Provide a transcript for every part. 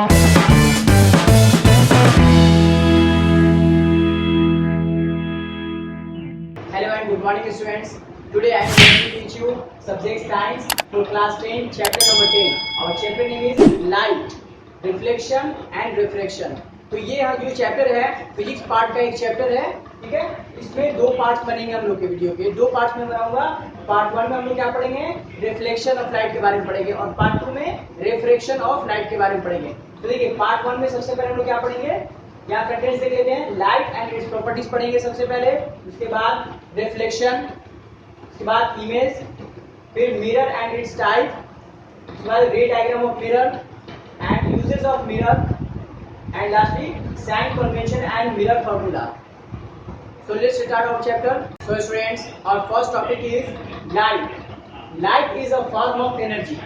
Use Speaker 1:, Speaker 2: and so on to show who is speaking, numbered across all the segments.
Speaker 1: Hello and good morning students. Today I am going to teach you subject science for class 10 chapter number 10. Our chapter name is light, reflection and refraction. तो ये जो chapter है physics part का एक chapter है, ठीक है। इसमें दो पार्ट्स बनेंगे हम लोग के वीडियो के। दो पार्ट्स में बनाऊंगा। पार्ट 1 में हम लोग क्या पढ़ेंगे, रिफ्लेक्शन ऑफ लाइट के बारे में पढ़ेंगे और पार्ट 2 में रिफ्रैक्शन ऑफ लाइट के बारे में पढ़ेंगे। तो देखिए पार्ट 1 में सबसे पहले हम लोग क्या पढ़ेंगे, यहाँ कंटेंट्स देख लेते हैं। लाइट एंड इट्स प्रॉपर्टीज पढ़ेंगे सबसे पहले, उसके बाद रिफ्लेक्शन, उसके बाद इमेज, फिर मिरर एंड इट्स टाइप, उसके बाद ray diagram of mirror and uses of mirror and lastly sign convention and mirror formula. So let's start our chapter. So students, our first topic is light. Light is a form of energy.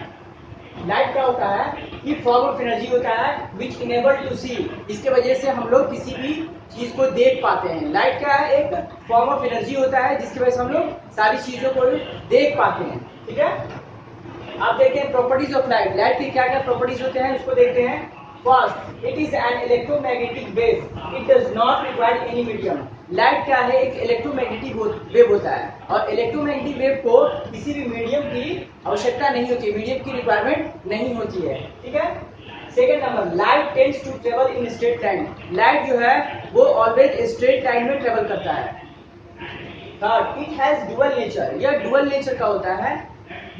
Speaker 1: Light क्या होता है, ये form of energy होता है विच enable to सी। इसके वजह से हम लोग किसी भी चीज को देख पाते हैं। लाइट क्या है, एक फॉर्म ऑफ एनर्जी होता है जिसकी वजह से हम लोग सारी चीजों को देख पाते हैं, ठीक है। आप देखते हैं प्रॉपर्टीज ऑफ लाइट। लाइट के क्या क्या प्रॉपर्टीज होते हैं उसको देखते हैं। First, it is an electromagnetic wave, it does not require any medium. Light क्या है, एक इलेक्ट्रोमैग्नेटिक वेव होता है और इलेक्ट्रोमैग्नेटिक वेव को किसी भी मीडियम की आवश्यकता नहीं होती, मीडियम की रिक्वायरमेंट नहीं होती है, ठीक है। Second number, light tends to travel in straight line. Light जो है वो ऑलवेज स्ट्रेट लाइन में ट्रेवल करता है। Third, it has dual nature. यह डुअल नेचर का होता है,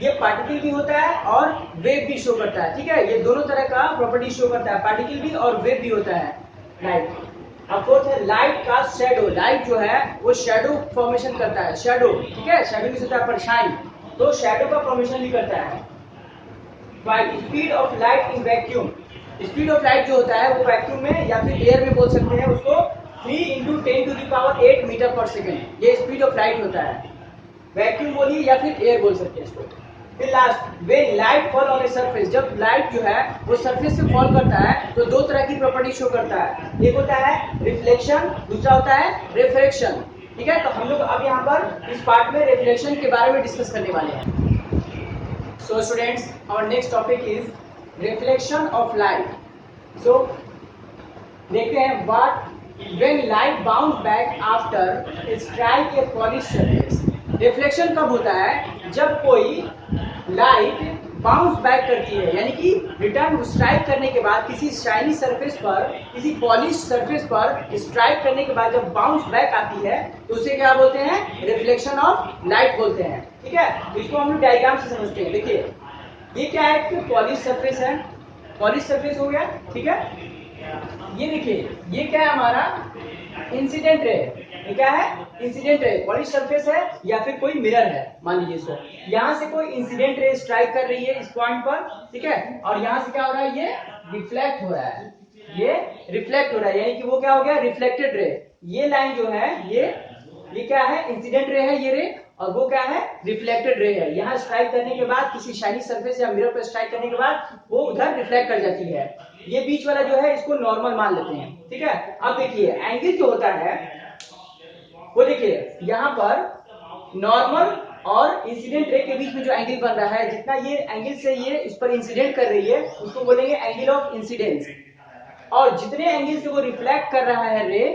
Speaker 1: ये पार्टिकल भी होता है और वेव भी शो करता है, ठीक है। ये दोनों तरह का प्रॉपर्टी शो करता है, पार्टिकल भी और वेव भी होता है लाइट। अब फोर्थ है लाइट का शैडो। लाइट जो है वो शैडो फॉर्मेशन करता है, शैडो, ठीक है। शैडो किस होता है, परछाई, तो शैडो का फॉर्मेशन भी करता है। Speed of light in vacuum. Speed of light जो होता है वो वैक्यूम में या फिर एयर में बोल सकते हैं उसको 3 × 10⁸ मीटर पर सेकेंड, ये स्पीड ऑफ लाइट होता है। वैक्यूम बोलिए या फिर एयर बोल सकते हैं इसको। फिर last, when light fall on a surface. जब लाइट जो है वो सरफेस से फॉल करता है तो दो तरह की प्रॉपर्टी शो करता है। एक होता है रिफ्लेक्शन, दूसरा होता है रिफ्रैक्शन, ठीक है। तो हम लोग अब यहाँ पर इस पार्ट में रिफ्लेक्शन के बारे में डिस्कस करने वाले हैं। So students, our next topic is reflection of light. So देखते हैं what when light bounce back after strike a polish surface. Reflection कब होता है, जब कोई लाइट बाउंस बैक करती है, यानी कि रिटर्न स्ट्राइक करने के बाद किसी शाइनी सरफेस पर, किसी पॉलिश सरफेस पर स्ट्राइक करने के बाद जब बाउंस बैक आती है तो उसे क्या बोलते हैं, रिफ्लेक्शन ऑफ लाइट बोलते हैं, ठीक है। तो इसको हम लोग डायग्राम से समझते हैं। देखिए ये क्या है कि पॉलिश सरफेस है, पॉलिश सरफेस हो गया, ठीक है। ये देखिए ये क्या है, हमारा इंसिडेंट रे। ये क्या है, इंसिडेंट रे। पॉलिश सरफेस है या फिर कोई मिरर है, मान लीजिए इसको। यहाँ से कोई इंसिडेंट रे स्ट्राइक कर रही है इस पॉइंट पर, ठीक है। और यहाँ से क्या हो रहा है, ये रिफ्लेक्ट हो रहा है, ये रिफ्लेक्ट हो रहा है, यानी कि वो क्या हो गया, रिफ्लेक्टेड रे। ये लाइन जो है ये क्या है, इंसिडेंट रे है ये रे, और वो क्या है, रिफ्लेक्टेड रे है। यहाँ स्ट्राइक करने के बाद किसी शाइनी सरफेस या मिरर पर स्ट्राइक करने के बाद वो उधर रिफ्लेक्ट कर जाती है। ये बीच वाला जो है इसको नॉर्मल मान लेते हैं, ठीक है। अब देखिए एंगल जो होता है वो देखिए यहाँ पर नॉर्मल और इंसिडेंट रे के बीच में जो एंगल बन रहा है, जितना ये एंगल से ये इस पर इंसिडेंट कर रही है उसको बोलेंगे एंगल ऑफ इंसिडेंस। और जितने एंगल से वो रिफ्लेक्ट कर रहा है रे,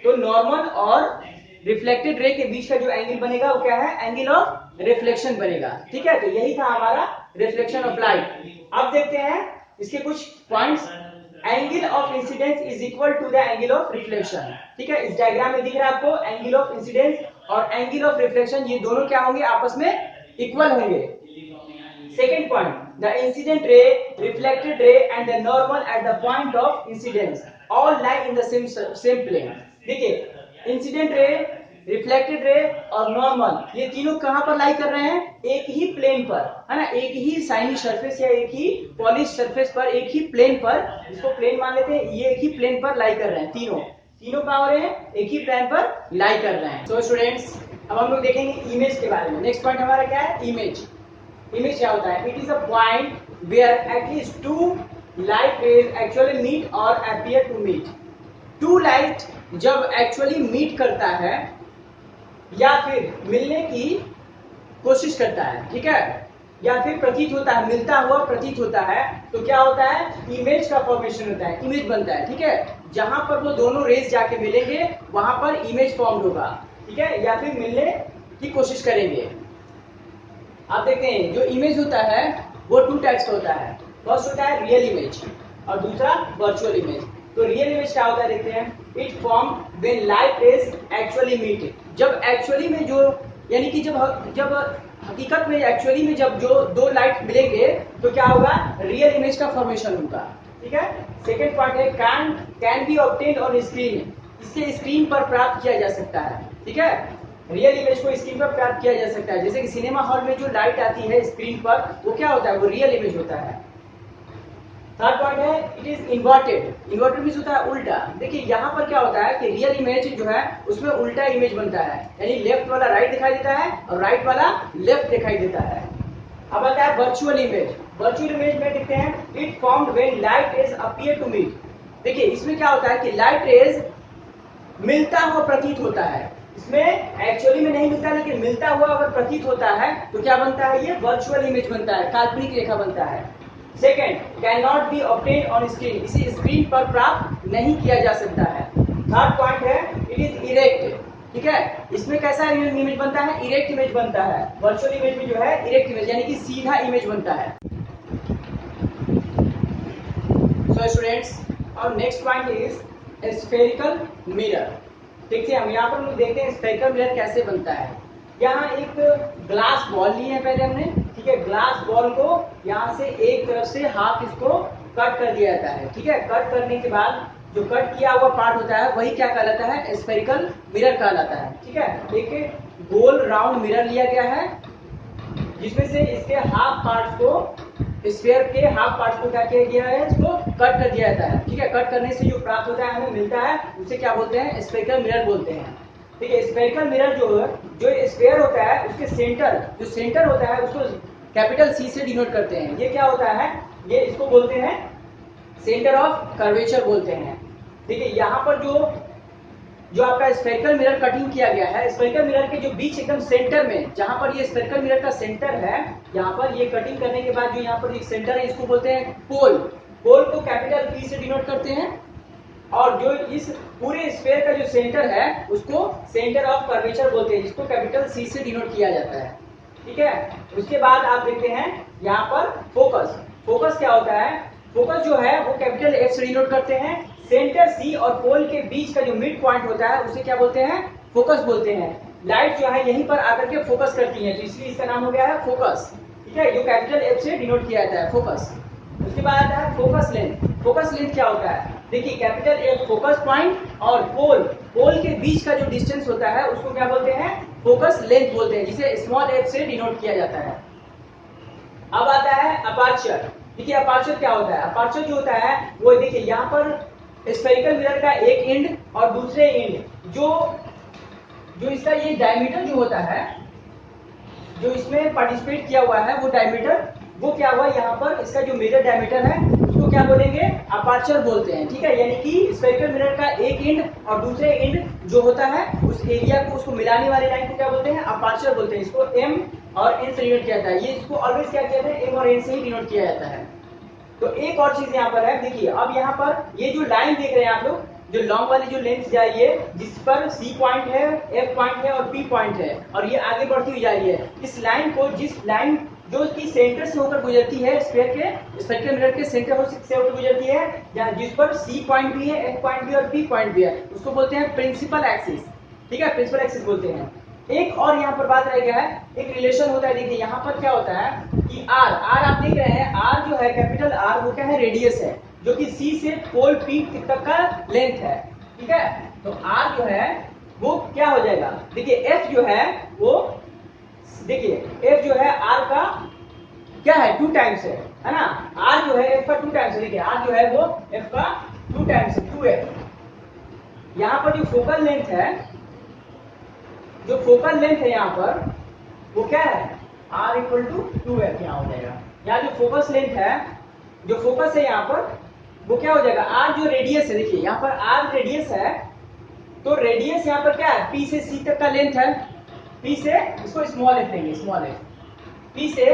Speaker 1: तो नॉर्मल और रिफ्लेक्टेड रे के बीच का जो एंगल बनेगा वो क्या है, एंगल ऑफ रिफ्लेक्शन बनेगा, ठीक है। तो यही था हमारा रिफ्लेक्शन ऑफ लाइट। अब देखते हैं इसके कुछ points. Angle of incidence is equal to the angle of reflection, ठीक है। इस डायग्राम में दिख रहा है आपको एंगल ऑफ इंसिडेंस और एंगल ऑफ रिफ्लेक्शन, ये दोनों क्या होंगे, आपस में इक्वल होंगे। Second point, the incident ray, reflected ray and the normal at the point of incidence all lie in the same plane. देखिए इंसिडेंट रे, रिफ्लेक्टेड रे और नॉर्मल, ये तीनों कहां पर लाई कर रहे हैं, एक ही प्लेन पर, है ना। एक ही शाइनी सरफेस या एक ही पॉलिश सरफेस पर, एक ही प्लेन पर, इसको प्लेन मान लेते हैं, ये एक ही प्लेन पर लाई कर रहे हैं। तीनों कहां हो रहे हैं, एक ही प्लेन पर लाई कर रहे हैं। सो स्टूडेंट्स, अब हम लोग देखेंगे इमेज के बारे में। नेक्स्ट पॉइंट हमारा क्या है, इमेज। इमेज क्या होता है, it is a point where at least two light rays actually meet और appear to meet. Two light जब एक्चुअली मीट करता है या फिर मिलने की कोशिश करता है, ठीक है। या फिर प्रतीत होता है, मिलता हुआ प्रतीत होता है, तो क्या होता है, इमेज का फॉर्मेशन होता है, इमेज बनता है। ठीक है, जहां पर वो दोनों रेज जाके मिलेंगे वहां पर इमेज फॉर्म होगा। ठीक है, या फिर मिलने की कोशिश करेंगे। आप देखते हैं जो इमेज होता है वो टू टाइप्स का होता है। फर्स्ट होता है रियल इमेज और दूसरा वर्चुअल इमेज। तो रियल इमेज क्या होता है देखते हैं, it form when light is actually meet. जब एक्चुअली में जो, यानी कि जब हकीकत में एक्चुअली में जब जो दो लाइट मिलेंगे तो क्या होगा, रियल इमेज का फॉर्मेशन होगा। ठीक है, सेकेंड पॉइंट है can be obtained on screen. इससे स्क्रीन पर प्राप्त किया जा सकता है। ठीक है, रियल इमेज को स्क्रीन पर प्राप्त किया जा सकता है। जैसे कि सिनेमा हॉल में जो लाइट आती है स्क्रीन पर, वो क्या होता है, वो रियल इमेज होता है। थर्ड पॉइंट है it is inverted. Inverted means होता है उल्टा। देखिए यहाँ पर क्या होता है कि रियल इमेज जो है उसमें उल्टा इमेज बनता है, यानी लेफ्ट वाला राइट दिखाई देता है और राइट वाला लेफ्ट दिखाई देता है। अब आता है वर्चुअल इमेज। वर्चुअल इमेज में देखते हैं it formed when light rays appear to meet. देखिए इसमें क्या होता है कि लाइट रेज मिलता हुआ प्रतीत होता है। इसमें एक्चुअली में नहीं मिलता, लेकिन मिलता हुआ अगर प्रतीत होता है तो क्या बनता है, ये वर्चुअल इमेज बनता है, काल्पनिक रेखा बनता है। Second, can not be obtained on screen. इसे स्क्रीन पर प्राप्त नहीं किया जा सकता है। थर्ड पॉइंट है इट इज इरेक्ट। ठीक है, इसमें कैसा इमेज बनता है, इरेक्ट इमेज बनता है। वर्चुअल इमेज में जो है इरेक्ट इमेज यानी कि सीधा इमेज बनता है। सो स्टूडेंट्स, और next point is spherical mirror. देखिए हम यहाँ पर देखते हैं स्फेरिकल मिरर कैसे बनता है। यहाँ एक ग्लास बॉल ली है पहले हमने। ठीक है, ग्लास बॉल को यहाँ से एक तरफ से हाफ इसको कट कर दिया जाता है। ठीक है, कट करने के बाद जो कट किया हुआ पार्ट होता है वही क्या कहलाता है, स्फेरिकल मिरर कहलाता है। ठीक है, एक गोल राउंड मिरर लिया गया है जिसमें से इसके हाफ पार्ट्स को, स्फीयर के हाफ पार्ट्स को क्या किया गया है, इसको कट कर दिया जाता है। ठीक है, कट करने से जो प्राप्त होता है, हमें मिलता है, उसे क्या बोलते हैं, स्फेरिकल मिरर बोलते हैं। ठीक है, स्फेरिकल मिरर जो स्फीयर होता है उसके सेंटर होता है उसको कैपिटल सी से डिनोट करते हैं। ये क्या होता है, ये इसको बोलते हैं सेंटर ऑफ कर्वेचर बोलते हैं। ठीक है, यहाँ पर जो आपका स्फेरिकल मिरर कटिंग किया गया है, स्फेरिकल मिरर के जो बीच एकदम सेंटर में, जहां पर ये स्फेरिकल मिरर का सेंटर है, यहाँ पर ये कटिंग करने के बाद जो यहाँ पर एक सेंटर है इसको बोलते हैं पोल। पोल को कैपिटल पी से डिनोट करते हैं और जो इस पूरे स्फीयर का जो सेंटर है उसको सेंटर ऑफ कर्वेचर बोलते हैं, जिसको कैपिटल सी से डिनोट किया जाता है। ठीक है, उसके बाद आप देखते हैं यहाँ पर फोकस। फोकस क्या होता है, फोकस जो है वो कैपिटल एफ से डिनोट करते हैं। सेंटर सी और पोल के बीच का जो मिड पॉइंट होता है उसे क्या बोलते हैं, फोकस बोलते हैं। लाइट जो है यहीं पर आकर के फोकस करती है, तो इसलिए इसका नाम हो गया है फोकस। ठीक है, जो कैपिटल एफ से डिनोट किया जाता है, फोकस। उसके बाद आता है फोकस लेंथ। फोकस लेंथ क्या होता है, देखिए कैपिटल एफ फोकस पॉइंट और पोल के बीच का जो डिस्टेंस होता है उसको क्या बोलते हैं, फोकस लेंथ बोलते हैं, जिसे स्मॉल एफ से डिनोट किया जाता है। अब आता है अपर्चर। देखिए अपर्चर क्या होता है, अपर्चर जो होता है वो देखिए यहाँ पर स्फेरिकल मिरर का एक एंड और दूसरे एंड जो इसका ये डायमीटर जो होता है, जो इसमें पार्टिसिपेट किया हुआ है वो डायमीटर, वो क्या हुआ यहाँ पर, इसका जो मिरर डायमीटर है उसको क्या बोलेंगे, अपर्चर बोलते हैं। ठीक है, यानी कि स्फेरिकल मिरर का एक एंड और दूसरे एंड जो होता है उस एरिया को, उसको मिलाने वाले लाइन को क्या बोलते हैं, अपर्चर बोलते हैं। इसको एम और एन से डिनोट किया जाता है। ये इसको ऑलवेज क्या किया जाता है, एम और एन से ही डिनोट किया जाता है। तो एक और चीज यहाँ पर है, देखिए अब यहाँ पर ये जो लाइन देख रहे हैं आप लोग, जो लॉन्ग वाली जो लेंथ जा रही है, जिस पर सी पॉइंट है, एफ पॉइंट है और पी पॉइंट है, और ये आगे बढ़ती हुई जा रही है, इस लाइन को, जिस लाइन जो कि सेंटर से होकर गुजरती है, स्फेरिकल मिरर के सेंटर से होकर गुजरती है, या जिस पर सी पॉइंट भी है, एफ पॉइंट भी और पी पॉइंट भी है, उसको बोलते हैं प्रिंसिपल एक्सिस। ठीक है, प्रिंसिपल एक्सिस बोलते हैं। एक और यहाँ पर बात रह गया है, एक रिलेशन होता है। देखिए यहाँ पर क्या होता है कि आर आप देख रहे हैं, आर जो है कैपिटल आर वो क्या है, रेडियस है, जो कि सी से पोल पी तक का लेंथ है। ठीक है, तो आर जो है वो क्या हो जाएगा, देखिए एफ जो है वो, देखिए एफ जो है आर का क्या है, 2 टाइम्स है ना, आर जो है एफ का 2 टाइम्स है। देखिए आर जो है वो एफ का 2 टाइम्स है, 2f। यहाँ पर जो फोकल लेंथ है, जो फोकल लेंथ है यहाँ पर वो क्या है, r इक्वल टू 2f यहाँ हो जाएगा। यहाँ जो फोकस लेंथ है, जो फोकस है यहाँ पर वो क्या हो जाएगा, r जो रेडियस है, देखिए यहाँ पर r रेडियस है, तो रेडियस यहाँ पर क्या है, p से c तक का लेंथ है। p से, इसको स्मॉल f लेंगे, स्मॉल f, p से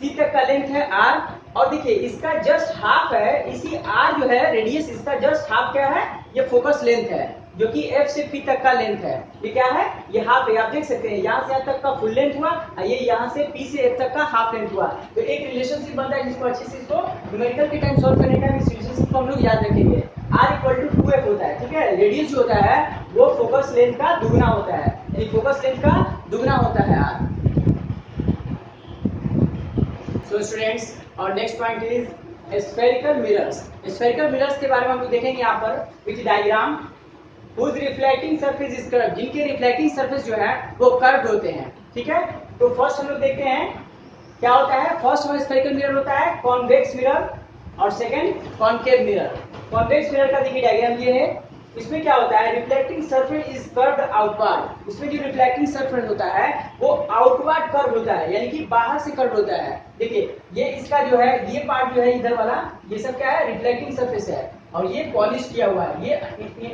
Speaker 1: सी तक का लेंथ है r, और देखिए इसका जस्ट हाफ है, इसी r जो है रेडियस, इसका जस्ट हाफ क्या है, ये फोकस लेंथ है, जो कि f से p तक का लेंथ है। ये क्या है, ये हाफ है। आप देख सकते हैं यहाँ से यहाँ तक का फुल लेंथ हुआ, ये यहाँ से p से f तक का हाफ लेंथ हुआ। तो एक रिलेशनशिप बनता है जिसको अच्छे से इसको न्यूमेरिकल के टाइम सॉल्व करने का इस रिलेशनशिप को हम लोग याद रखेंगे। r इक्वल टू 2f होता है, ठीक है। रेडियस जो होता है वो फोकस लेंथ का दुगना होता है, यानी फोकस लेंथ का दुगना होता है r। So students, our next point is spherical mirrors. Spherical mirrors के बारे में हम लोग देखेंगे यहाँ पर with diagram. whose reflecting surface is curved, जिनके रिफ्लेक्टिंग सरफेस जो है वो कर्व्ड होते हैं, ठीक है। तो फर्स्ट हम लोग देखते हैं क्या होता है। फर्स्ट हमारा स्फेरिकल मिरर होता है कॉन्वेक्स मिरर, और second concave mirror. Convex mirror का देखिए डायग्राम ये है। इसमें क्या होता है, reflecting surface is curved outward. इसमें जो रिफ्लेक्टिंग सरफेस होता है वो आउटवर्ड कर्व होता है, यानी कि बाहर से कर्व होता है। देखिए ये इसका जो है, ये पार्ट जो है इधर वाला, ये सब क्या है, रिफ्लेक्टिंग सरफेस है, और ये पॉलिश किया हुआ है। ये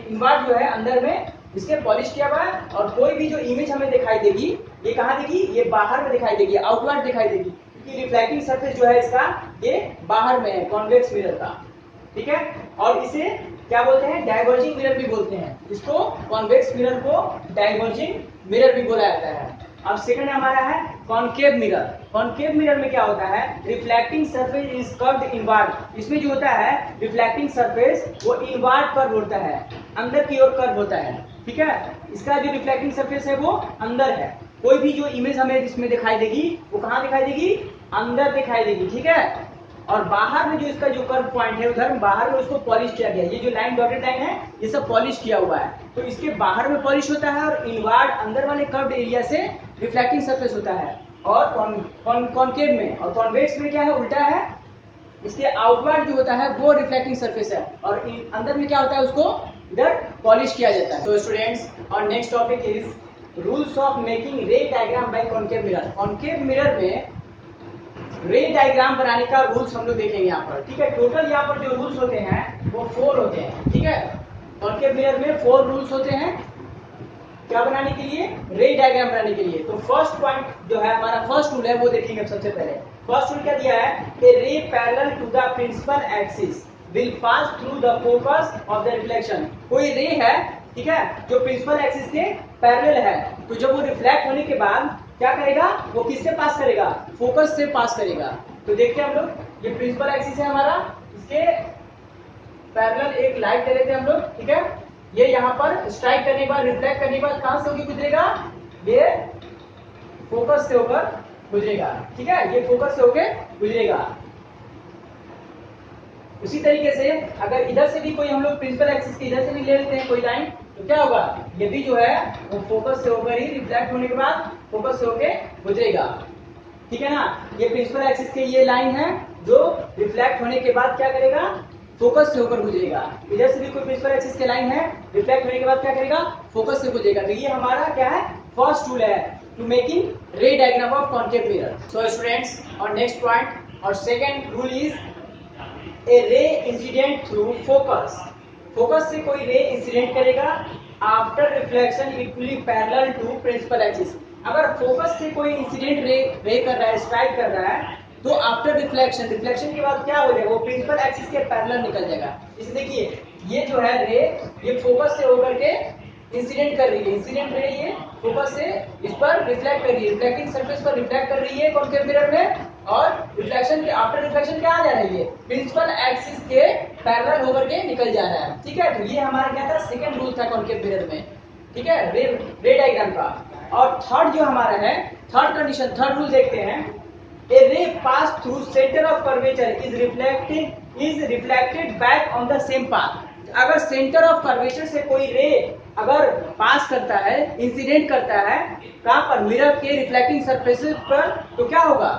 Speaker 1: इनवर्ड जो है अंदर में इसके पॉलिश किया हुआ है, और कोई भी जो इमेज हमें दिखाई देगी ये कहाँ देगी, ये बाहर में दिखाई देगी, आउटवर्ड दिखाई देगी, क्योंकि रिफ्लेक्टिंग सरफेस जो है इसका ये बाहर में है कॉन्वेक्स मिरर का, ठीक है। और इसे क्या बोलते हैं, डाइवर्जिंग मिरर भी बोलते हैं। इसको कॉन्वेक्स मिरर को डाइवर्जिंग मिरर भी बोला जाता है। अब सेकंड हमारा है कॉनकेव मिरर। कॉनकेव मिरर में क्या होता है, reflecting surface is curved inward. इसमें जो होता है रिफ्लेक्टिंग सरफेस वो इनवर्ड कर्व होता है, अंदर की ओर कर्व होता है, ठीक है। इसका जो रिफ्लेक्टिंग सरफेस है वो अंदर है। कोई भी जो इमेज हमें इसमें दिखाई देगी वो कहाँ दिखाई देगी, अंदर दिखाई देगी, ठीक है। और बाहर में जो इसका जो कर्व पॉइंट है उधर बाहर में उसको पॉलिश किया गया है। ये जो लाइन डॉटेड लाइन है ये सब पॉलिश किया हुआ है, तो इसके बाहर में पॉलिश होता है, और इनवर्ड अंदर वाले कर्व्ड एरिया से रिफ्लेक्टिंग सरफेस होता है। और कॉनकेव में और कॉन्वेक्स में क्या है, उल्टा है। इसके आउटवर्ड जो होता है वो रिफ्लेक्टिंग सरफेस है, और अंदर में क्या होता है उसको इधर पॉलिश किया जाता है। तो स्टूडेंट्स, और next topic is rules of making ray diagram by concave mirror. Concave mirror में रे डायग्राम बनाने का रूल्स हम लोग देखेंगे यहाँ पर, ठीक है। टोटल यहाँ पर जो रूल्स होते हैं वो 4 होते हैं, ठीक है। कॉनकेव मिरर में 4 रूल्स होते हैं क्या बनाने के लिए, रे डायग्राम बनाने के लिए। तो फर्स्ट पॉइंट जो है हमारा, फर्स्ट रूल है वो देखेंगे सबसे पहले। फर्स्ट रूल क्या दिया है, ray parallel to the principal axis will pass through the focus of the reflection. कोई रे है, ठीक है, जो प्रिंसिपल एक्सिस के पैरेलल है, तो जब वो रिफ्लेक्ट होने के बाद क्या करेगा, वो किससे पास करेगा, फोकस से पास करेगा। तो देखते हैं हम लोग, ये प्रिंसिपल एक्सिस है हमारा, इसके पैरेलल एक लाइट दे देते हैं हम लोग, ठीक है। ये यहाँ पर स्ट्राइक करने के बाद, रिफ्लेक्ट करने के बाद कहां से होकर गुजरेगा, ये फोकस से होकर गुजरेगा, ठीक है। ये फोकस से होकर गुजरेगा। उसी तरीके से अगर इधर से भी कोई हम लोग प्रिंसिपल एक्सिस के इधर से भी ले लेते हैं कोई लाइन, तो क्या होगा, ये भी जो है वो फोकस से होकर ही रिफ्लेक्ट होने के बाद फोकस से होकर गुजरेगा, ठीक है ना। ये प्रिंसिपल एक्सिस के ये लाइन है जो रिफ्लेक्ट होने के बाद क्या करेगा, फोकस से होकर गुजरेगा। इधर से भी कोई प्रिंसिपल एक्सिस के लाइन है, रिफ्लेक्ट होने के बाद क्या करेगा, फोकस से गुजरेगा। तो ये हमारा क्या है, फर्स्ट रूल है to making ray diagram of concave mirror. So students, और नेक्स्ट पॉइंट और second rule is a ray incident through focus. Focus से कोई रे इंसिडेंट करेगा after reflection equally parallel to principal axis. अगर focus से कोई incident ray कर रहा है, स्ट्राइक कर रहा है, तो आफ्टर रिफ्लेक्शन, रिफ्लेक्शन के बाद क्या हो जाएगा, वो प्रिंसिपल एक्सिस के पैरेलल निकल जाएगा। इसे देखिए, ये जो है रे, ये फोकस से होकर के इंसिडेंट कर रही है, इंसिडेंट रे ये फोकस से इस पर रिफ्लेक्ट कर रही है, रिफ्लेक्टिंग सरफेस पर रिफ्लेक्ट कर रही है कॉनकेव मिरर में, और रिफ्लेक्शन के आफ्टर रिफ्लेक्शन क्या आ जा रही है, प्रिंसिपल एक्सिस के पैरेलल होकर के निकल जा रहा है, ठीक है। तो ये हमारा क्या था, सेकंड रूल था कॉनकेव मिरर में, ठीक है, रे डायग्राम का। और थर्ड जो हमारा है, थर्ड कंडीशन, थर्ड रूल देखते हैं। A ray passed through center of curvature is reflected back on the same path. अगर सेंटर ऑफ कर्वेचर से कोई रे अगर पास करता है, इंसिडेंट करता है कहाँ पर, मिरर के रिफ्लेक्टिंग सरफेसेस पर, तो क्या होगा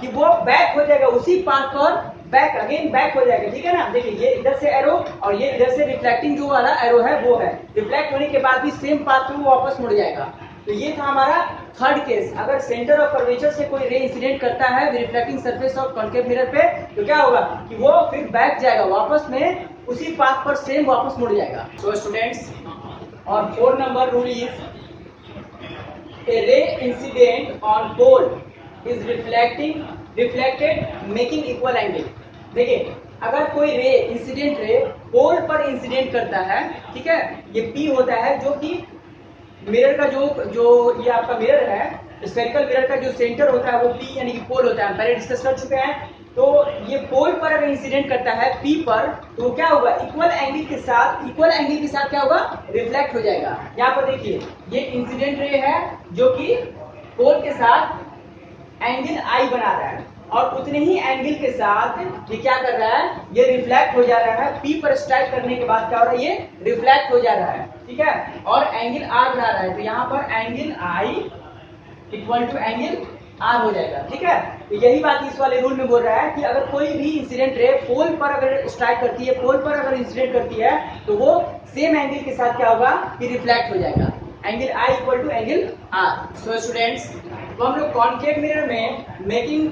Speaker 1: कि वो बैक हो जाएगा उसी पाथ पर, बैक अगेन बैक हो जाएगा, ठीक है ना। देखिए ये इधर से एरो और ये इधर से रिफ्लेक्टिंग जो वाला एरो है वो है, रिफ्लेक्ट होने के बाद भी सेम पाथ में वो वापस मुड़ जाएगा। तो ये था हमारा थर्ड केस। अगर सेंटर ऑफ कर्वेचर से कोई रे इंसिडेंट करता है reflecting surface of concave mirror पे, तो क्या होगा कि वो फिर बैक जाएगा, वापस में उसी पाथ पर सेम वापस मुड़ जाएगा। सो स्टूडेंट्स, और 4 number rule is a ray incident on pole is reflecting reflected making equal angle. देखिए अगर कोई रे इंसिडेंट रे पोल पर इंसिडेंट करता है, ठीक है, ये P होता है जो कि मिरर का जो जो ये आपका मिरर है, स्फेरिकल मिरर का जो सेंटर होता है वो P यानी कि पोल होता है, हम पहले डिस्कस कर चुके हैं। तो ये पोल पर अगर इंसिडेंट करता है P पर, तो क्या होगा, इक्वल एंगल के साथ क्या होगा, रिफ्लेक्ट हो जाएगा। यहाँ पर देखिए ये इंसिडेंट रे है जो कि पोल के साथ एंगल I बना रहा है, और उतने ही एंगल के साथ ये क्या कर रहा है, ये रिफ्लेक्ट हो जा रहा है। P पर स्ट्राइक करने के बाद क्या हो रहा है, ये रिफ्लेक्ट हो जा रहा है, ठीक है, और एंगल R बना रहा है। तो यहाँ पर angle I equal to angle R हो जाएगा, ठीक है। तो यही बात इस वाले रूल में बोल रहा है कि अगर कोई भी इंसिडेंट रे पोल पर अगर स्ट्राइक करती है, पोल पर अगर इंसिडेंट करती है, तो वो सेम एंगल के साथ क्या होगा, कि रिफ्लेक्ट हो जाएगा। Angle I equal to angle R। So students, तो हम लोग कॉन्केव मिरर में मेकिंग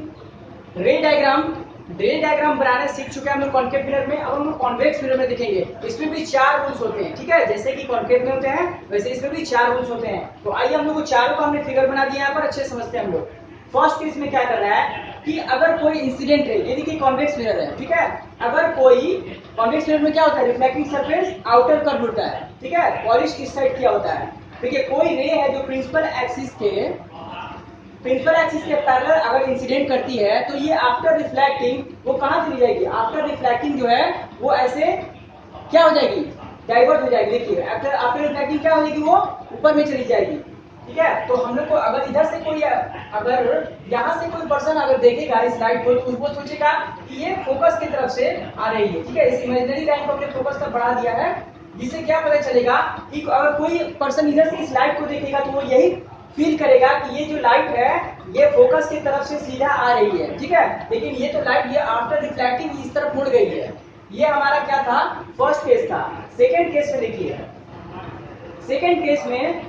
Speaker 1: रे डायग्राम बनाना सीख चुके हैं हम लोग कॉन्केव मिरर में। अब हम लोग कॉन्वेक्स मिरर में देखेंगे। इसमें भी 4 रूल्स होते हैं, ठीक है, जैसे कि कॉन्केव में होते हैं वैसे इसमें भी 4 रूल्स होते हैं। तो आइए हम लोग चारों का हमने फिगर बना दिया यहाँ पर, अच्छे समझते हैं हम लोग। फर्स्ट केस में क्या कर रहा है कि अगर कोई इंसिडेंट है, ये देखिए कॉन्वेक्स मिरर है, ठीक है, अगर कोई कॉन्वेक्स मिरर में क्या होता है, रिफ्लेक्टिंग सरफेस आउटर कर्व होता है, ठीक है, पॉलिश इस साइड किया होता है। देखिए कोई रे है जो प्रिंसिपल एक्सिस के पैरेलल अगर इंसिडेंट करती है, तो ये आफ्टर रिफ्लेक्टिंग वो कहाँ चली जाएगी, आफ्टर रिफ्लेक्टिंग जो है वो ऐसे क्या हो जाएगी, डाइवर्ट हो जाएगी। देखिए आफ्टर रिफ्लेक्टिंग क्या हो जाएगी, वो ऊपर में चली जाएगी, ठीक है। तो हम लोग को अगर इधर से कोई, अगर यहाँ से कोई पर्सन अगर देखेगा इस लाइट को, तो उसको सोचेगा कि ये फोकस की तरफ से आ रही है, ठीक है। इस इमेजिनरी लाइन को हमने फोकस तक बढ़ा दिया है, जिससे क्या पता चलेगा कि अगर कोई पर्सन इधर से इस लाइट को देखेगा तो वो यही फील करेगा कि ये जो लाइट है ये फोकस की तरफ से सीधा आ रही है, ठीक है। लेकिन ये तो लाइट ये आफ्टर रिफ्लेक्टिंग इस तरफ मुड़ गई है। ये हमारा क्या था, फर्स्ट केस था। सेकेंड केस में देखिए, सेकेंड केस में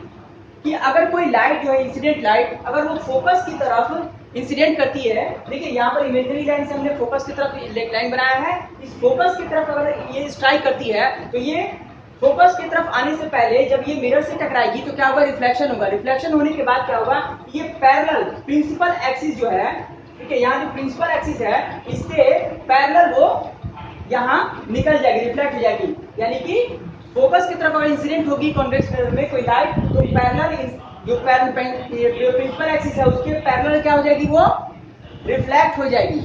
Speaker 1: कि अगर कोई लाइट जो है, इंसिडेंट लाइट, अगर वो फोकस की तरफ इंसिडेंट करती है, देखिए यहाँ पर इमेजिनरी लाइन से हमने फोकस की तरफ एक लाइन बनाया है, इस फोकस की तरफ अगर ये स्ट्राइक करती है, तो ये फोकस की तरफ आने से पहले जब ये मिरर से टकराएगी तो क्या होगा, रिफ्लेक्शन होगा। रिफ्लेक्शन होने के बाद क्या होगा, ये पैरेलल प्रिंसिपल एक्सिस जो है, ठीक है, यहाँ जो प्रिंसिपल एक्सिस है इसके पैरेलल वो यहाँ निकल जाएगी, रिफ्लेक्ट हो जाएगी। यानी कि फोकस की तरफ अगर इंसिडेंट होगी कॉन्वेक्स मिरर में कोई लाइट, तो पैरेलल जो प्रिंसिपल एक्सिस है उसके पैरेलल क्या हो जाएगी, वो रिफ्लेक्ट हो जाएगी।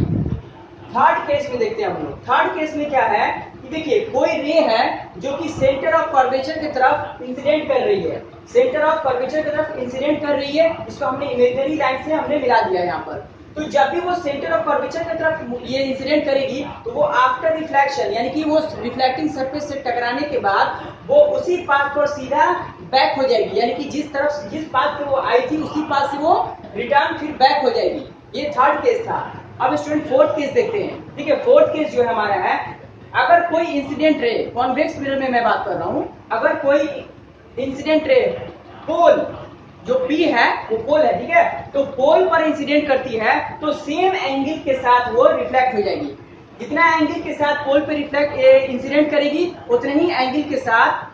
Speaker 1: थर्ड केस में देखते हैं हम लोग। थर्ड केस में क्या है कि देखिए कोई रे है जो कि सेंटर ऑफ कर्वेचर की तरफ इंसिडेंट कर रही है, सेंटर ऑफ कर्वेचर की तरफ इंसिडेंट कर रही है, इसको हमने इमेजिनरी लाइन से हमने मिला दिया यहाँ पर। तो जब भी वो सेंटर ऑफ कर्वेचर की तरफ ये इंसिडेंट करेगी, तो वो आफ्टर रिफ्लेक्शन यानी कि वो रिफ्लेक्टिंग सरफेस से टकराने के बाद वो उसी पाथ पर सीधा बैक हो जाएगी, यानी कि जिस पाथ पे वो आई थी उसी पाथ से वो रिटर्न फिर बैक हो जाएगी। ये थर्ड केस था। अब स्टूडेंट फोर्थ केस देखते हैं, ठीक है। फोर्थ केस जो है हमारा है, अगर कोई इंसिडेंट रे, कॉन्वेक्स मिरर में मैं बात कर रहा हूं, अगर कोई इंसिडेंट रे पोल जो P है वो पोल है, ठीक है, तो पोल पर इंसिडेंट करती है तो सेम एंगल के साथ वो रिफ्लेक्ट हो जाएगी। जितना एंगल के साथ पोल पे रिफ्लेक्ट इंसिडेंट करेगी, उतने ही एंगल के साथ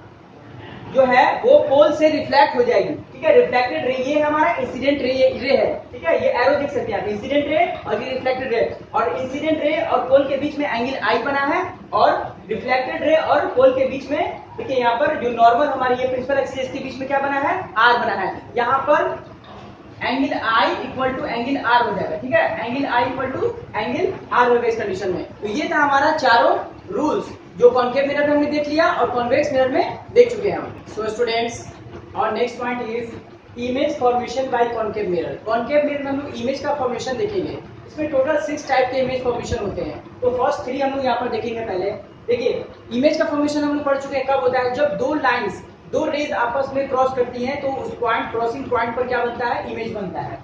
Speaker 1: जो है वो पोल से रिफ्लेक्ट हो जाएगी, ठीक है। रिफ्लेक्टेड रे ये हमारा इंसिडेंट रे है, ठीक है, ये एरो देख सकते हैं आप, इंसिडेंट रे और ये रिफ्लेक्टेड रे। और इंसिडेंट रे और पोल के बीच में एंगल I बना है, और रिफ्लेक्टेड रे और पोल के बीच में देखिए यहाँ पर जो नॉर्मल हमारी ये प्रिंसिपल एक्सिस के बीच में क्या बना है, R बना है। यहाँ पर angle I equal to angle R हो जाएगा, ठीक है, angle I equal to angle R होगा इस कंडीशन में। तो ये था हमारा चारों रूल्स जो कॉन्केव मिरर में हमने देख लिया और कॉन्वेक्स मिरर में देख चुके हैं हम। सो स्टूडेंट्स, और next point is image formation by concave mirror. Concave mirror में हम लोग इमेज का फॉर्मेशन देखेंगे। इसमें टोटल 6 टाइप के इमेज फॉर्मेशन होते हैं। तो फर्स्ट 3 हम लोग यहाँ पर देखेंगे। पहले देखिए इमेज का फॉर्मेशन हम लोग पढ़ चुके हैं, कब होता है, जब दो रेज आपस में क्रॉस करती हैं, तो उस पॉइंट, क्रॉसिंग पॉइंट पर क्या बनता है, इमेज बनता है।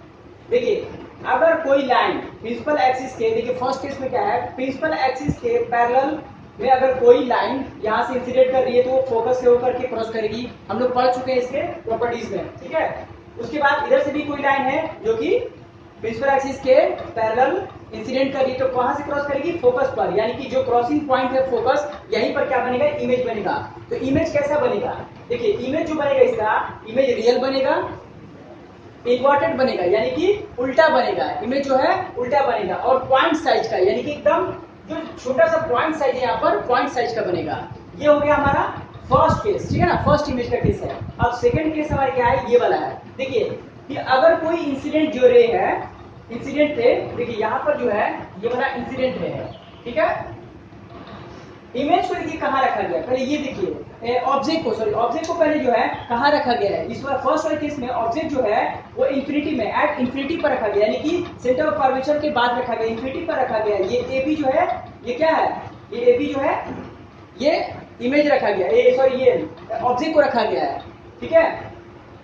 Speaker 1: देखिए अगर कोई लाइन प्रिंसिपल एक्सिस के, देखिए फर्स्ट केस में क्या है, प्रिंसिपल एक्सिस के पैरेलल में अगर कोई लाइन यहाँ से इंसिडेंट कर रही है तो वो फोकस से होकर के क्रॉस करेगी। हम लोग पढ़ चुके हैं इसके प्रॉपर्टीज में, ठीक है। उसके बाद इधर से भी कोई लाइन है जो कि प्रिंसिपल एक्सिस के पैरेलल इंसिडेंट कर रही है, तो कहाँ से क्रॉस करेगी, फोकस पर, यानी कि जो क्रॉसिंग पॉइंट है फोकस, यहीं पर क्या बनेगा, इमेज बनेगा। तो इमेज कैसा बनेगा, देखिए इमेज जो बनेगा इसका, इमेज रियल बनेगा, इन्वर्टेड बनेगा, यानी कि उल्टा बनेगा, इमेज जो है उल्टा बनेगा। और पॉइंट साइज का, यानी कि एकदम जो छोटा सा पॉइंट साइज है यहाँ पर पॉइंट साइज का बनेगा। ये हो गया हमारा फर्स्ट केस, ठीक है ना, फर्स्ट इमेज का केस है। अब सेकंड केस हमारा क्या है, ये वाला है। देखिए कि अगर कोई इंसिडेंट जो रे है, इंसिडेंट रे, देखिए यहाँ पर जो है ये वाला इंसिडेंट रे है, ठीक है। इमेज को देखिए कहाँ रखा गया, पहले ये देखिए ऑब्जेक्ट को, सॉरी ऑब्जेक्ट को पहले जो है कहाँ रखा गया है। इस बार फर्स्ट वाले केस में ऑब्जेक्ट जो है वो इन्फिनिटी में, एट इन्फिनिटी पर रखा गया, यानी कि सेंटर ऑफ कर्वेचर के बाद रखा गया, इन्फिनिटी पर रखा गया। ये ए बी जो है, ये क्या है, ये ए बी जो है ये इमेज रखा गया, सॉरी ये ऑब्जेक्ट को रखा गया है, ठीक है।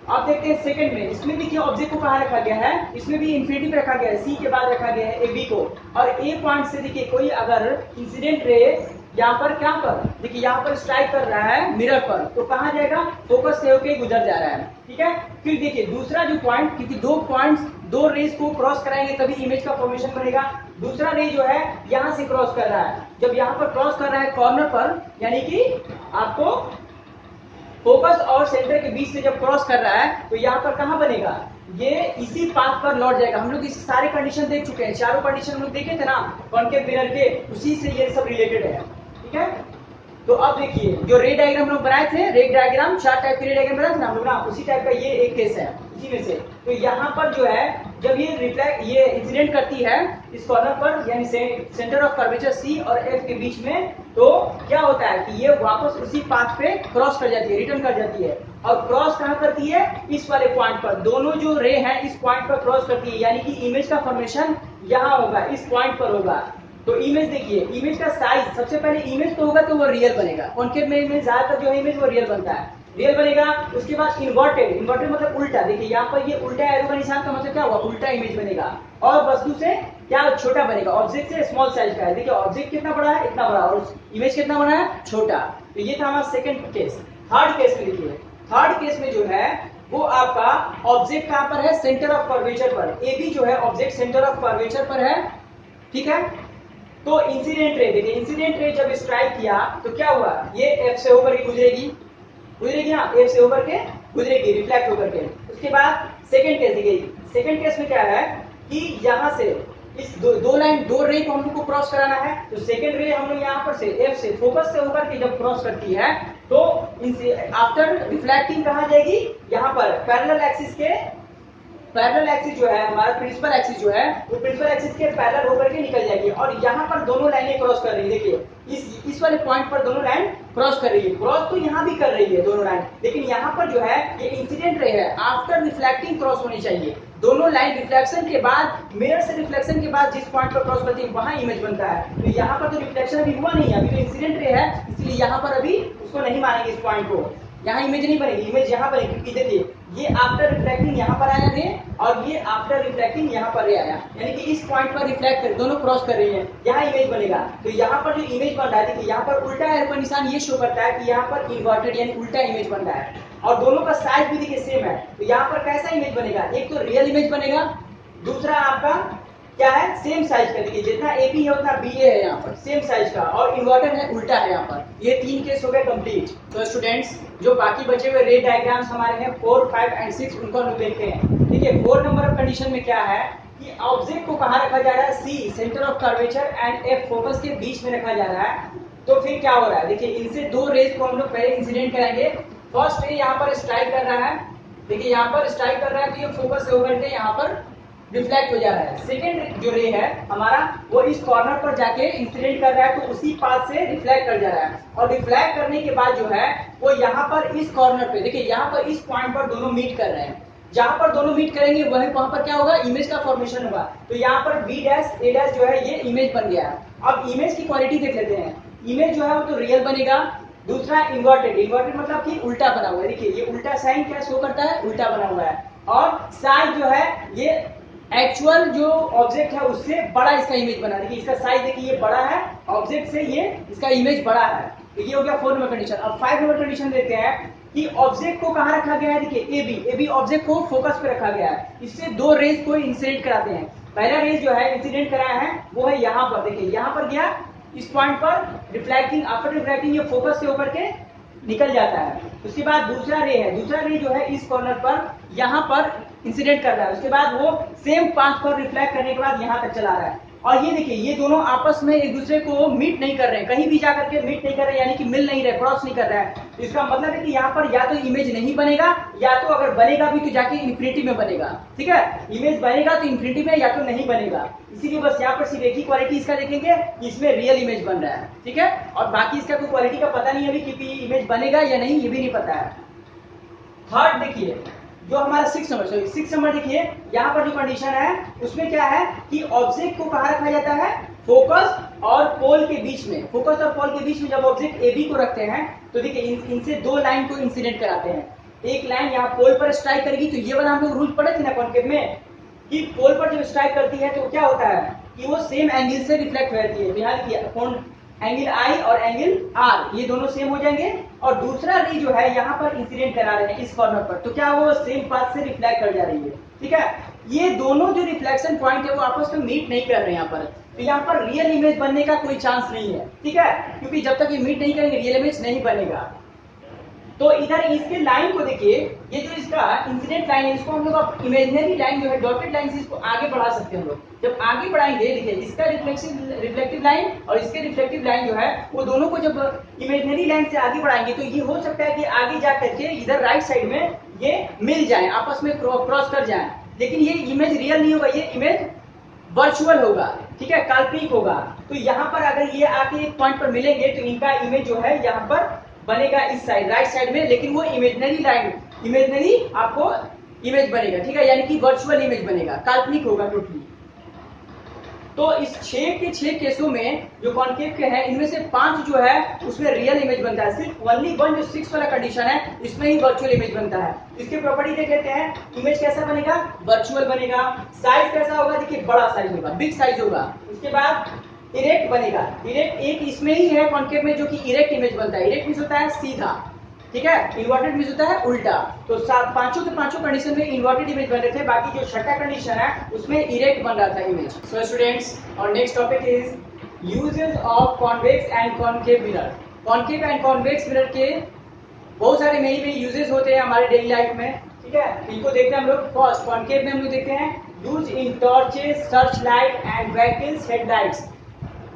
Speaker 1: आप देखते हैं सेकंड में, इसमें देखिए ऑब्जेक्ट को कहाँ रखा गया है, इसमें भी इन्फिनिटी पे रखा गया है, सी के बाद रखा गया है ए बी को। और ए पॉइंट से देखिए कोई अगर इंसिडेंट रे यहाँ पर क्या पर, देखिए यहाँ पर स्ट्राइक कर रहा है मिरर पर, तो कहाँ जाएगा, फोकस से होकर गुजर जा रहा है, ठीक है। फिर देखिए दूसरा जो पॉइंट, क्योंकि दो पॉइंट्स दो रेज को क्रॉस कराएंगे तभी इमेज का फॉर्मेशन बनेगा। दूसरा रे जो है यहाँ से क्रॉस कर रहा है, जब यहाँ पर क्रॉस कर रहा है कॉर्नर पर, यानी कि आपको फोकस और सेंटर के बीच से जब क्रॉस कर रहा है तो यहाँ पर कहाँ बनेगा, ये इसी पाथ पर लौट जाएगा। हम लोग इस सारे कंडीशन देख चुके हैं, चारों कंडीशन हम लोग देखे थे ना कॉनकेव मिरर के, उसी से ये सब रिलेटेड है, ठीक है। तो अब देखिए जो रे डायग्राम हम लोग बनाए थे, रे डायग्राम 4 टाइप के रे डायग्राम बनाए थे ना हम लोग ना, उसी टाइप का ये एक केस है इसी में से। तो यहाँ पर जो है जब ये रिफ्लेक्ट, ये इंसिडेंट करती है इस कॉर्नर पर, यानी सेंटर ऑफ कर्वेचर सी और एफ के बीच में, तो क्या होता है कि ये वापस उसी पाथ पे क्रॉस कर जाती है, रिटर्न कर जाती है। और क्रॉस कहाँ करती है, इस वाले पॉइंट पर, दोनों जो रे हैं इस पॉइंट पर क्रॉस करती है, यानी कि इमेज का फॉर्मेशन यहाँ होगा, इस पॉइंट पर होगा। तो इमेज देखिए, इमेज का साइज, सबसे पहले इमेज तो होगा तो वो रियल बनेगा, कॉनकेव में ज्यादातर जो है इमेज वो रियल बनता है, रियल बनेगा। उसके बाद इन्वर्टेड, इन्वर्टेड मतलब उल्टा, देखिए यहाँ पर ये उल्टा एरो का निशान का मतलब क्या हुआ, उल्टा इमेज बनेगा। और वस्तु से क्या छोटा बनेगा, ऑब्जेक्ट से स्मॉल साइज का है, देखिए ऑब्जेक्ट कितना बड़ा है, इतना बड़ा, और इमेज कितना बड़ा है, छोटा। तो ये था हमारा सेकंड केस। थर्ड केस में देखिए, थर्ड केस में जो है वो आपका ऑब्जेक्ट कहाँ पर है, सेंटर ऑफ कर्वेचर पर, ए बी जो है ऑब्जेक्ट सेंटर ऑफ कर्वेचर पर है, ठीक है। तो इंसिडेंट रे, देखिए इंसिडेंट रे जब स्ट्राइक किया तो क्या हुआ, ये एफ से होकर के गुजरेगी ना, एफ से होकर के गुजरेगी, रिफ्लेक्ट होकर के। उसके बाद सेकंड केस देखिए, सेकंड केस में क्या है कि यहाँ से इस दो लाइन, दो रे को हम लोग को क्रॉस कराना है। तो सेकंड रे हम लोग यहाँ पर से एफ से फोकस से होकर के जब क्रॉस करती है तो आफ्टर रिफ्लेक्टिंग कहाँ जाएगी, यहाँ पर पैरेलल एक्सिस के, पैरेलल एक्सिस जो है हमारा प्रिंसिपल एक्सिस जो है वो प्रिंसिपल एक्सिस के पैरेलल होकर के निकल जाएगी। और यहाँ पर दोनों लाइनें क्रॉस कर रही है, देखिए इस वाले पॉइंट पर दोनों लाइन क्रॉस कर रही है, क्रॉस तो यहाँ भी कर रही है दोनों लाइन, लेकिन यहाँ पर जो है ये इंसिडेंट रे है, आफ्टर रिफ्लेक्टिंग क्रॉस होनी चाहिए। दोनों लाइन रिफ्लेक्शन के बाद, मिरर से रिफ्लेक्शन के बाद जिस पॉइंट पर क्रॉस करती है वहां इमेज बनता है। तो यहाँ पर तो रिफ्लेक्शन अभी हुआ नहीं है, अभी तो इंसिडेंट रे है, इसलिए यहाँ पर अभी उसको नहीं मानेंगे, इस पॉइंट को, यहाँ इमेज नहीं बनेगी, इमेज यहाँ बनेगी, क्योंकि देखिए ये आफ्टर रिफ्लेक्टिंग यहाँ पर आया रे और ये आफ्टर रिफ्लेक्टिंग यहाँ पर आया, यानी कि इस पॉइंट पर रिफ्लेक्ट कर, दोनों क्रॉस कर रही है, यहाँ इमेज बनेगा। तो यहाँ पर जो इमेज बन रहा है, देखिए यहाँ पर उल्टा एरो का निशान ये शो करता है कि यहाँ पर इन्वर्टेड यानी उल्टा इमेज बन रहा है, और दोनों का साइज भी देखिए सेम है। तो यहाँ पर कैसा इमेज बनेगा, एक तो रियल इमेज बनेगा, दूसरा आपका क्या है, सेम साइज का, देखिए जितना ए बी है उतना बी ए है, यहाँ पर सेम साइज का, और इन्वर्टेड है, उल्टा है यहाँ पर। ये 3 केस हो गए कंप्लीट। तो स्टूडेंट्स जो बाकी बचे हुए रे डायग्राम्स हमारे हैं 4, 5 एंड 6, उनको हम देखते हैं। देखिए 4 नंबर कंडीशन में क्या है कि ऑब्जेक्ट को कहाँ रखा जा रहा है, C centre of curvature and F focus के बीच में रखा जा रहा है। तो फिर क्या हो रहा है, देखिए इनसे दो रेज को हम लोग पहले इंसिडेंट कराएंगे। फर्स्ट रे यहाँ पर स्ट्राइक कर रहा है, देखिए यहाँ पर स्ट्राइक कर रहा है, तो ये फोकस से होकर के यहाँ पर रिफ्लेक्ट हो जा रहा है। सेकेंड जो रे है हमारा वो इस कॉर्नर पर जाके इंसिडेंट कर रहा है, तो उसी पास से रिफ्लेक्ट कर जा रहा है, और रिफ्लेक्ट करने के बाद जो है वो यहाँ पर इस कॉर्नर पे, देखिए यहाँ पर इस पॉइंट पर दोनों मीट कर रहे हैं, जहां पर दोनों मीट करेंगे वहां पर क्या होगा, इमेज का फॉर्मेशन होगा। तो यहाँ पर बी डैश ए डैश जो है ये इमेज बन गया है। अब इमेज की क्वालिटी देख लेते हैं, इमेज जो है वो तो रियल बनेगा, दूसरा इन्वर्टेड, इन्वर्टेड मतलब कि उल्टा बना हुआ है, देखिए ये उल्टा साइन क्या शो करता है, उल्टा बना हुआ है, और साइज जो है ये एक्चुअल जो ऑब्जेक्ट है उससे बड़ा इसका इमेज बना, देखिए इसका साइज देखिए ये बड़ा है, ऑब्जेक्ट से ये इसका इमेज बड़ा है। तो ये हो गया 4 नंबर कंडीशन। अब 5 नंबर कंडीशन देखते हैं कि ऑब्जेक्ट को कहाँ रखा गया है, देखिए ए बी ऑब्जेक्ट को फोकस पे रखा गया है, इससे दो रेज को इंसिडेंट कराते हैं। पहला रेज जो है इंसिडेंट कराया है वो है यहाँ पर, देखिए यहाँ पर गया इस पॉइंट पर रिफ्लेक्टिंग, आफ्टर रिफ्लेक्टिंग ये फोकस से होकर के निकल जाता है। उसके बाद दूसरा रे है, दूसरा रे जो है इस कॉर्नर पर यहाँ पर इंसिडेंट कर रहा है, उसके बाद वो सेम पाथ पर रिफ्लेक्ट करने के बाद यहाँ तक चला रहा है। और ये देखिए ये दोनों आपस में एक दूसरे को मीट नहीं कर रहे हैं, कहीं भी जाकर के मीट नहीं कर रहे हैं, यानी कि मिल नहीं रहे, क्रॉस नहीं कर रहा है। तो इसका मतलब है कि यहाँ पर या तो इमेज नहीं बनेगा, या तो अगर बनेगा भी तो जाके इन्फिनिटी में बनेगा। ठीक है, इमेज बनेगा तो इन्फिनिटी में, या तो नहीं बनेगा। इसीलिए बस यहाँ पर सिर्फ एक ही क्वालिटी इसका देखेंगे, इसमें रियल इमेज बन रहा है। ठीक है, और बाकी इसका कोई क्वालिटी का पता नहीं है अभी कि इमेज बनेगा या नहीं, ये भी नहीं पता है। थर्ड देखिए, जो हमारा 6 नंबर देखिए, यहाँ पर जो कंडीशन है उसमें क्या है कि ऑब्जेक्ट को कहाँ रखा जाता है, फोकस और पोल के बीच में। फोकस और पोल के बीच में जब ऑब्जेक्ट ए बी को रखते हैं तो देखिए इनसे दो लाइन को इंसिडेंट कराते हैं। एक लाइन यहाँ पोल पर स्ट्राइक करेगी, तो ये वाला हम लोग रूल पढ़े थे ना कॉन्केव में, कि पोल पर जब स्ट्राइक करती है तो क्या होता है कि वो सेम एंगल से रिफ्लेक्ट होती है। ध्यान किया, एंगल आई और एंगल आर ये दोनों सेम हो जाएंगे, और दूसरा रे जो है यहाँ पर इंसिडेंट करा रहे हैं इस कॉर्नर पर, तो क्या वो सेम पाथ से रिफ्लेक्ट कर जा रही है। ठीक है, ये दोनों जो रिफ्लेक्शन पॉइंट है वो आपस में मीट नहीं कर रहे हैं यहाँ पर, तो यहाँ पर रियल इमेज बनने का कोई चांस नहीं है। ठीक है, क्योंकि जब तक ये मीट नहीं करेंगे रियल इमेज नहीं बनेगा। तो इधर इसके लाइन को देखिए, ये जो इसका इंसिडेंट लाइन है इसको हम लोग इमेजिनरी लाइन जो है डॉटेड लाइन से इसको आगे बढ़ा सकते हैं हम लोग। जब आगे बढ़ाएंगे देखिए इसका रिफ्लेक्टिव लाइन और इसके रिफ्लेक्टिव लाइन जो है वो दोनों को जब इमेजिनरी लाइन से आगे बढ़ाएंगे तो ये हो सकता है कि आगे जा करके इधर राइट साइड में ये मिल जाए, आपस में क्रॉस कर जाए, लेकिन ये इमेज रियल नहीं होगा, ये इमेज वर्चुअल होगा। ठीक है, काल्पनिक होगा। तो यहाँ पर अगर ये आके एक पॉइंट पर मिलेंगे तो इनका इमेज जो है यहाँ पर बनेगा इस साइड राइट साइड में, लेकिन वो इमेजिनरी लाइन, इमेजिनरी आपको इमेज बनेगा। ठीक है, यानी कि वर्चुअल इमेज बनेगा, काल्पनिक होगा टोटली। तो इस 6 के 6 केसों में जो कॉन्केव के हैं इनमें से 5 जो है उसमें रियल इमेज बनता है, सिर्फ ओनली 1 जो 6 वाला कंडीशन है इसमें ही वर्चुअल इमेज बनता है। इसके प्रॉपर्टी देख लेते हैं, इमेज कैसा बनेगा, वर्चुअल बनेगा। साइज कैसा होगा, देखिए बड़ा साइज होगा, बिग साइज होगा। उसके बाद इरेक्ट बनेगा, इरेक्ट एक इसमें ही है कॉन्केव में जो कि इरेक्ट इमेज बनता है। इरेक्ट मींस होता है सीधा, ठीक है, इन्वर्टेड मींस होता है उल्टा। तो पांचों के पांचों कंडीशन में इन्वर्टेड इमेज बन रहे थे, बाकी जो छठा कंडीशन है उसमें इरेक्ट बन रहा था इमेज। सो स्टूडेंट्स, और next topic is uses of convex and concave mirror. Concave and convex mirror के बहुत सारे मेन मेन यूजेस होते हैं हमारे डेली लाइफ में। ठीक है, इनको देखते हैं हम लोग। फर्स्ट कॉन्केव में हम लोग देखते हैं use in torches, search light and vehicles headlights.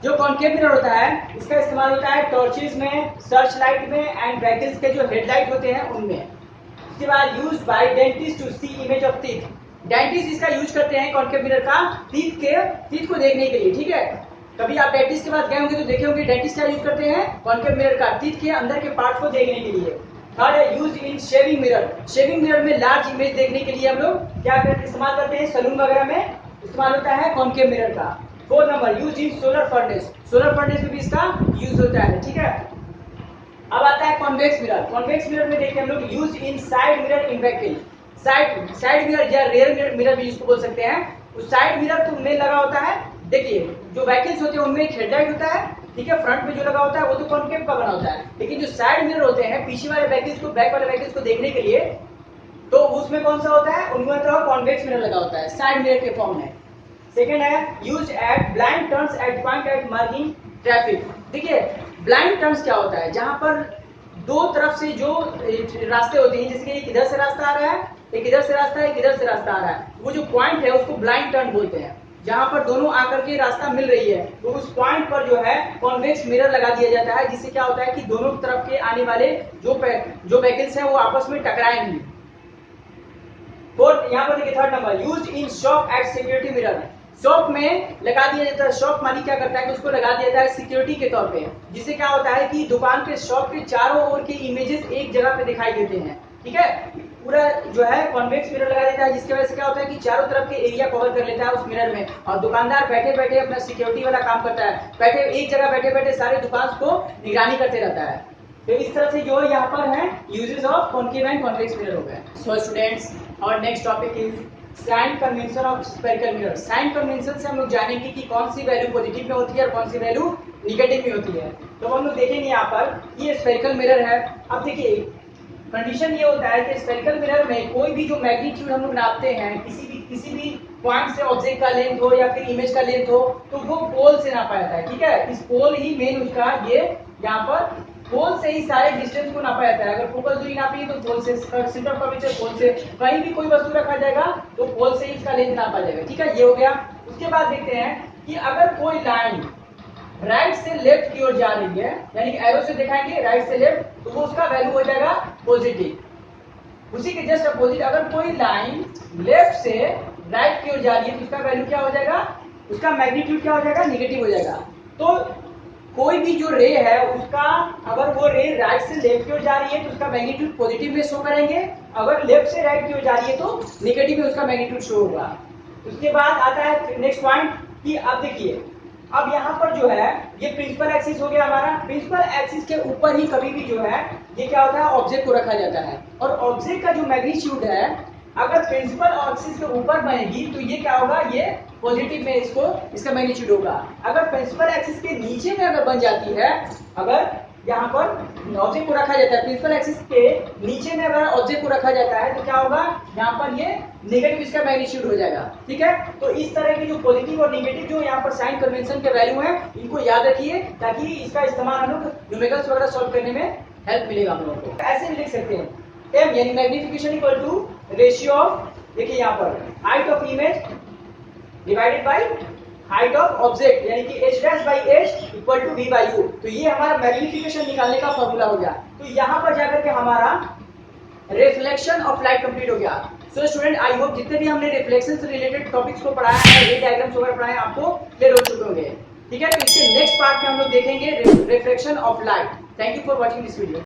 Speaker 1: जो कॉन्केव मिरर होता है इसका इस्तेमाल होता है टॉर्चेस में, सर्च लाइट में एंड व्हीकल्स के जो हेडलाइट होते हैं उनमें। इसके बाद use by dentist to see image of teeth. Dentist इसका यूज करते हैं कॉन्केव मिरर का टीथ को देखने के लिए। ठीक है, कभी आप डेंटिस्ट के पास गए होंगे तो देखे होंगे डेंटिस्ट क्या यूज करते हैं, कॉन्केव मिरर का टीथ के अंदर के पार्ट को देखने के लिए। थर्ड है use in shaving mirror. Shaving mirror में लार्ज इमेज देखने के लिए हम लोग क्या इस्तेमाल करते हैं, सैलून वगैरह में इस्तेमाल होता है कॉन्केव मिरर का। 4 नंबर यूज इन सोलर फर्नेस। सोलर फर्नेस में भी इसका यूज होता है। ठीक है, अब आता है कॉन्वेक्स मिरर। कॉन्वेक्स मिरर में देखते हैं हम लोग use in side mirror in vehicle. Side mirror या रियर मिरर भी इसको बोल सकते हैं। उस साइड मिरर तो उनमें लगा होता है, देखिए जो व्हीकल्स होते हैं उनमें एक हेडलाइट होता है, ठीक है, फ्रंट में जो लगा होता है वो तो कॉन्केव का बना होता है, लेकिन जो साइड मिरर होते हैं पीछे वाले व्हीकल्स को, बैक वाले व्हीकल्स को देखने के लिए, तो उसमें कौन सा होता है, उनमें तो कॉन्वेक्स मिरर लगा होता है साइड मिरर के फॉर्म में। सेकेंड है use at blind turns at point at marking traffic. देखिए ब्लाइंड टर्न्स क्या होता है, जहां पर दो तरफ से जो रास्ते होते हैं, जैसे कि एक इधर से रास्ता आ रहा है, एक इधर से रास्ता है, एक इधर से रास्ता आ रहा है, वो जो पॉइंट है उसको ब्लाइंड टर्न बोलते हैं। जहां पर दोनों आकर के रास्ता मिल रही है तो उस पॉइंट पर जो है कॉन्वेक्स मिरर लगा दिया जाता है, जिससे क्या होता है कि दोनों तरफ के आने वाले जो व्हीकल्स हैं वो आपस में टकराए नहीं। फोर्थ, यहाँ पर देखिए third number use in shop at security mirror. Shop में लगा दिया जाता है, शॉप मालिक क्या करता है कि उसको लगा दिया जाता है सिक्योरिटी के तौर पे, जिससे क्या होता है कि दुकान के शॉप के चारों ओर के इमेजेस एक जगह पे दिखाई देते हैं। ठीक है, पूरा जो है कॉन्वेक्स मिरर लगा देता है, जिसकी वजह से क्या होता है कि चारों तरफ के एरिया कवर कर लेता है उस मिरर में, और दुकानदार बैठे बैठे अपना सिक्योरिटी वाला काम करता है, बैठे एक जगह बैठे बैठे सारे दुकान को निगरानी करते रहता है। तो इस तरह से जो यहाँ पर है uses of concave and convex mirror हो गए। सो स्टूडेंट्स, और next topic is sign convention of spherical mirror. Sign convention से हम लोग जानेंगे कि कौन सी वैल्यू पॉजिटिव में होती है और कौन सी वैल्यू निगेटिव में होती है। तो हम लोग देखेंगे यहाँ पर ये स्फेरिकल मिरर है। अब देखिए कंडीशन ये होता है कि स्फेरिकल मिरर में कोई भी जो मैग्नीट्यूड हम लोग नापते हैं, किसी भी पॉइंट से ऑब्जेक्ट का लेंथ हो या फिर इमेज का लेंथ हो, तो वो पोल से नापा जाता है। ठीक है, इस पोल ही मेन उसका ये यहाँ पर पोल से ही सारे डिस्टेंस को नापा जाता है। अगर फोकस दूरी नापी है तो पोल से, सेंटर ऑफ कर्वेचर पोल से, कहीं भी कोई वस्तु रखा जाएगा तो पोल से ही इसका लेंथ नापा जाएगा। ठीक है, ये हो गया। उसके बाद देखते हैं कि अगर कोई लाइन राइट से लेफ्ट की ओर जा रही है, यानी कि एरो से दिखाएंगे राइट से लेफ्ट, तो वो उसका वैल्यू हो जाएगा पॉजिटिव। उसी के जस्ट अपोजिट अगर कोई लाइन लेफ्ट से राइट की ओर जा रही है तो उसका वैल्यू क्या हो जाएगा, उसका मैग्नीट्यूड क्या हो जाएगा, निगेटिव हो जाएगा। तो कोई भी जो रे है उसका, अगर वो रे राइट से लेफ्ट की ओर जा रही है तो उसका मैग्नीट्यूड पॉजिटिव में शो करेंगे, अगर लेफ्ट से राइट की ओर जा रही है तो निगेटिव में उसका मैग्नीट्यूड शो होगा। उसके बाद आता है नेक्स्ट पॉइंट कि अब देखिए, अब यहाँ पर जो है ये प्रिंसिपल एक्सिस हो गया हमारा। प्रिंसिपल एक्सिस के ऊपर ही कभी भी जो है ये क्या होता है, ऑब्जेक्ट को रखा जाता है। और ऑब्जेक्ट का जो मैग्नीट्यूड है अगर प्रिंसिपल एक्सिस के ऊपर बनेगी तो ये क्या होगा, ये पॉजिटिव में इसका मैग्नीट्यूड होगा। अगर प्रिंसिपल एक्सिस के नीचे में अगर बन जाती है, अगर यहाँ पर ऑब्जेक्ट को रखा जाता है, प्रिंसिपल एक्सिस के नीचे में अगर ऑब्जेक्ट को रखा जाता है तो क्या होगा, यहाँ पर ये नेगेटिव इसका मैग्नीट्यूड हो जाएगा। ठीक है, तो इस तरह की जो पॉजिटिव और नेगेटिव जो यहाँ पर साइन कन्वेंशन के वैल्यू है इनको याद रखिए, ताकि इसका इस्तेमाल हम लोग न्यूमेरिकल्स वगैरह सॉल्व करने में हेल्प मिलेगा हम लोगों को। ऐसे भी लिख सकते हैं m यानी magnification equal to ratio of, देखिए यहाँ पर height of image divided by height of object, यानी कि h dash by h equal to v by u। तो ये हमारा मैग्निफिकेशन निकालने का फॉर्मूला हो गया। तो यहाँ पर जाकर के हमारा रिफ्लेक्शन ऑफ लाइट कंप्लीट हो गया। सो स्टूडेंट, आई होप जितने भी हमने रिफ्लेक्शन से रिलेटेड टॉपिक्स को पढ़ाया है, रे डायग्राम्स वगैरह पढ़ाए आपको क्लियर हो चुके होंगे। ठीक है, तो इसके नेक्स्ट पार्ट में हम लोग देखेंगे reflection of light. Thank you for watching this video.